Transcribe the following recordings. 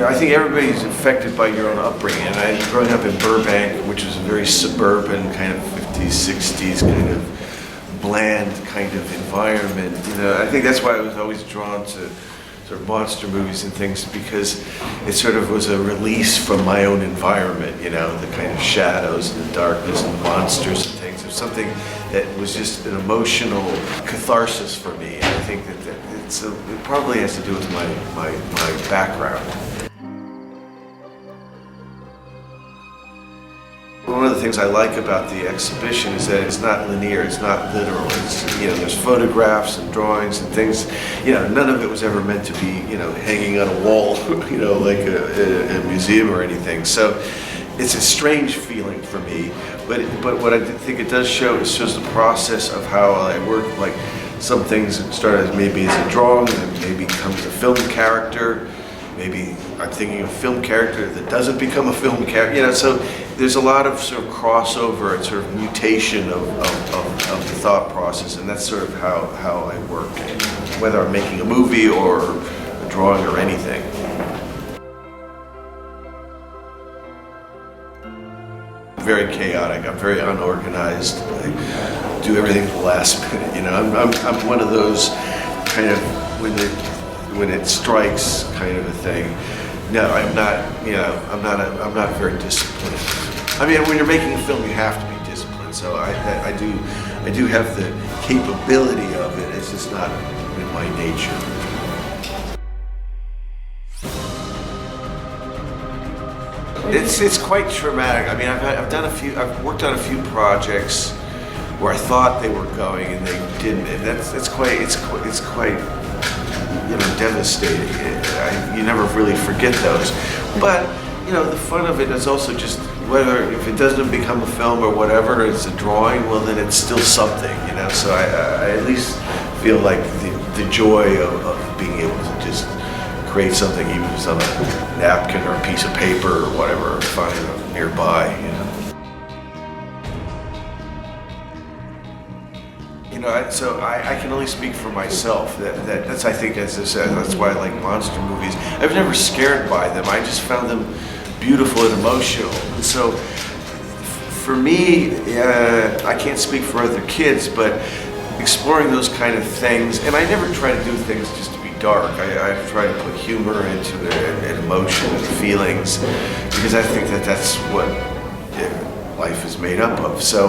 I think everybody's affected by your own upbringing. And growing up in Burbank, which was a very suburban kind of 50s, 60s kind of bland kind of environment, I think that's why I was always drawn to sort of monster movies and things, because it sort of was a release from my own environment, the kind of shadows and the darkness and the monsters and things. It was something that was just an emotional catharsis for me. And I think that it probably has to do with my background. One of the things I like about the exhibition is that it's not linear, it's not literal. There's photographs and drawings and things. None of it was ever meant to be, hanging on a wall, like a museum or anything. So it's a strange feeling for me. But what I think it does show is just the process of how I work. Like some things started maybe as a drawing, and maybe becomes a film character. Maybe I'm thinking of a film character that doesn't become a film character. So there's a lot of sort of crossover and sort of mutation of the thought process, and that's sort of how I work, whether I'm making a movie or a drawing or anything. Very chaotic. I'm very unorganized. I do everything at the last minute. I'm one of those kind of when it strikes kind of a thing. No, I'm not. I'm not very disciplined. I mean, when you're making a film, you have to be disciplined. So I do have the capability of it. It's just not in my nature. It's quite traumatic. I mean, I've worked on a few projects where I thought they were going and they didn't, and it's quite devastating. You never really forget those. But the fun of it is also just whether if it doesn't become a film or whatever, it's a drawing. Well, then it's still something. So I at least feel like the joy of being able to just create something, even if it's on a napkin or a piece of paper or whatever, find nearby. So I can only speak for myself. That's I think, as I said, that's why I like monster movies. I was never scared by them. I just found them beautiful and emotional. And so for me, I can't speak for other kids, but exploring those kind of things, and I never try to do things just to be dark. I try to put humor into it and emotion and feelings, because I think that's what life is made up of. So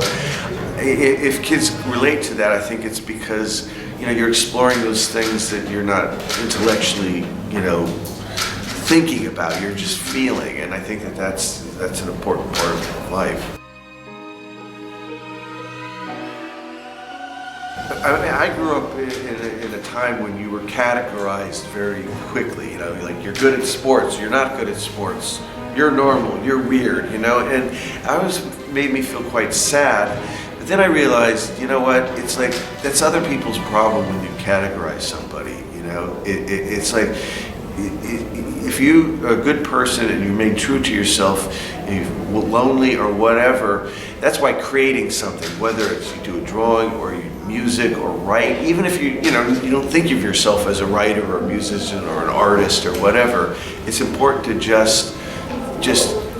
if kids relate to that, I think it's because you're exploring those things that you're not intellectually thinking about. You're just feeling, and I think that's an important part of life. I grew up in a time when you were categorized very quickly. Like you're good at sports, you're not good at sports, you're normal, you're weird. And made me feel quite sad. But then I realized, what? It's like that's other people's problem when you categorize somebody. It's like if you're a good person and you remain true to yourself, and you're lonely or whatever. That's why creating something, whether it's you do a drawing or you music or write, even if you don't think of yourself as a writer or a musician or an artist or whatever, it's important to just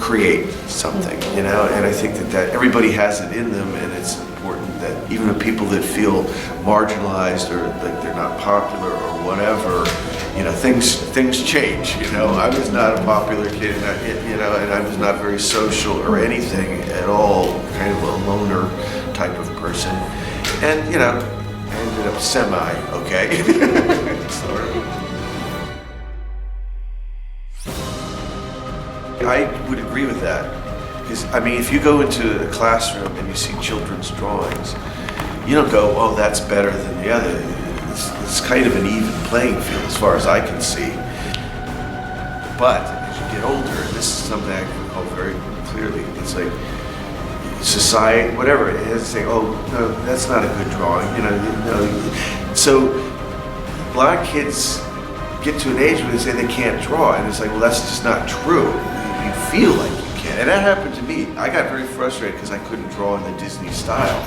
create something, and I think that everybody has it in them, and it's important that even the people that feel marginalized or like they're not popular or whatever, things change. I was not a popular kid, and I was not very social or anything at all, kind of a loner type of person. And, I ended up semi-okay. Sort of. I would agree with that. Because, if you go into a classroom and you see children's drawings, you don't go, oh, that's better than the other. It's kind of an even playing field as far as I can see. But as you get older, and this is something I can recall very clearly, it's like, society, whatever, it has to say, oh, no, that's not a good drawing, So a lot of kids get to an age where they say they can't draw, and it's like, well, that's just not true. You feel like you can. And that happened to me. I got very frustrated because I couldn't draw in the Disney style,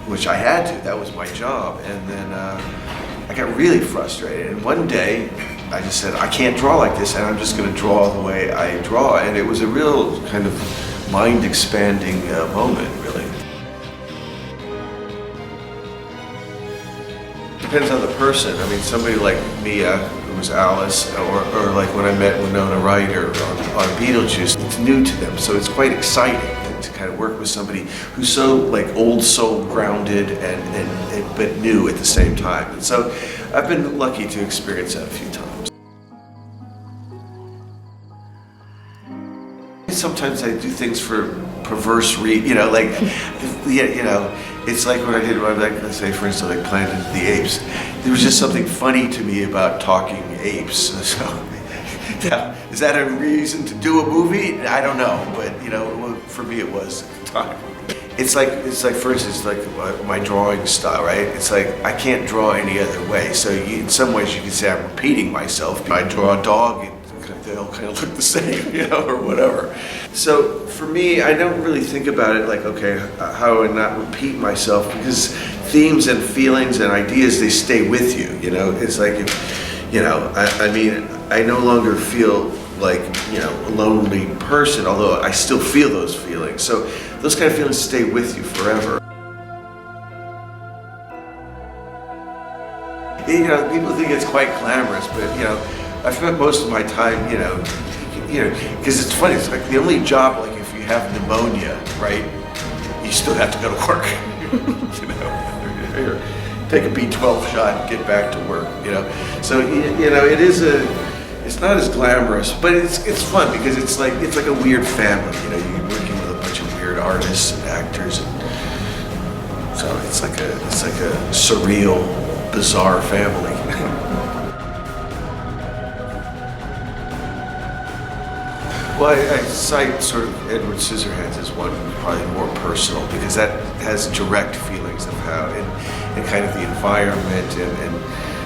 which I had to. That was my job. And then I got really frustrated. And one day, I just said, I can't draw like this, and I'm just going to draw the way I draw. And it was a real kind of mind-expanding moment, really. Depends on the person. I mean, somebody like Mia, who was Alice, or like when I met Winona Ryder on Beetlejuice, it's new to them, so it's quite exciting to kind of work with somebody who's so like old soul grounded and but new at the same time. And so I've been lucky to experience that a few times. Sometimes I do things for perverse like, it's like when I did, like, let's say, for instance, like Planet of the Apes. There was just something funny to me about talking apes. So, now, is that a reason to do a movie? I don't know, but for me it was at the time. It's like, for instance, like my drawing style, right? It's like I can't draw any other way. So in some ways you can say I'm repeating myself. I draw a dog, they all kind of look the same, or whatever. So for me, I don't really think about it like, okay, how do I not repeat myself? Because themes and feelings and ideas, they stay with you, It's like, I mean, I no longer feel like, a lonely person, although I still feel those feelings. So those kind of feelings stay with you forever. People think it's quite glamorous, but, I've spent most of my time, because it's funny, it's like the only job, like if you have pneumonia, right, you still have to go to work, take a B12 shot and get back to work, So, it is it's not as glamorous, but it's fun because it's like a weird family, you're working with a bunch of weird artists and actors, and so it's like a surreal, bizarre family. Well, I cite sort of Edward Scissorhands as one probably more personal because that has direct feelings of how, and kind of the environment and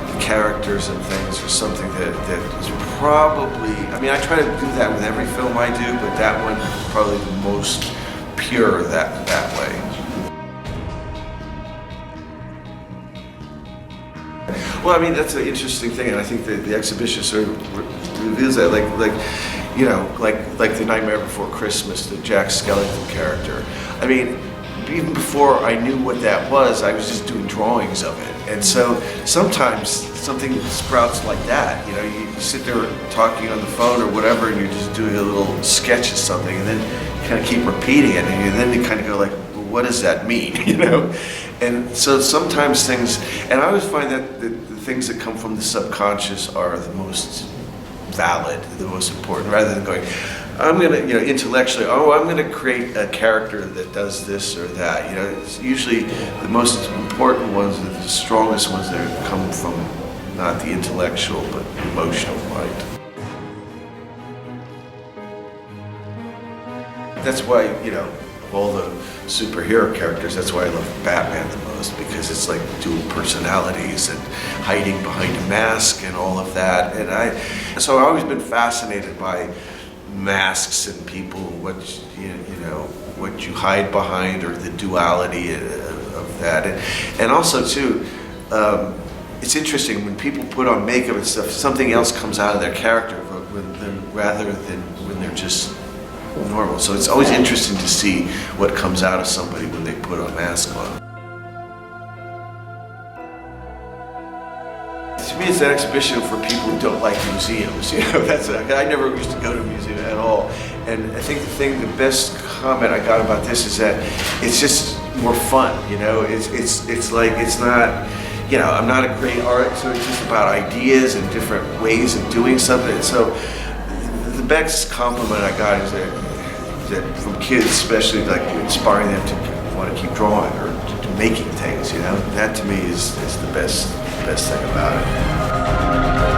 the characters and things are something that is probably, I mean, I try to do that with every film I do, but that one is probably the most pure that way. Well, I mean, that's an interesting thing, and I think that the exhibition sort of reveals that, like the Nightmare Before Christmas, the Jack Skellington character. I mean, even before I knew what that was, I was just doing drawings of it. And so sometimes something sprouts like that. You sit there talking on the phone or whatever, and you're just doing a little sketch of something, and then you kind of keep repeating it, and then you kind of go like, well, what does that mean? And so sometimes things, and I always find that the things that come from the subconscious are the most valid, the most important, rather than going, I'm going to, intellectually, I'm going to create a character that does this or that. It's usually the most important ones, the strongest ones that come from not the intellectual, but the emotional mind. That's why, of all the superhero characters, that's why I love Batman the most, because it's like dual personalities and hiding behind a mask and all of that. And so I've always been fascinated by masks and people, what you hide behind, or the duality of that. And also too, it's interesting when people put on makeup and stuff, something else comes out of their character rather than when they're just normal. So it's always interesting to see what comes out of somebody when they put a mask on. To me, it's an exhibition for people who don't like museums. I never used to go to a museum at all. And I think the best comment I got about this is that it's just more fun. It's like, it's not, I'm not a great artist, so it's just about ideas and different ways of doing something. So the best compliment I got is that from kids, especially, like inspiring them to want to keep drawing or to making things. That to me is the best thing about it.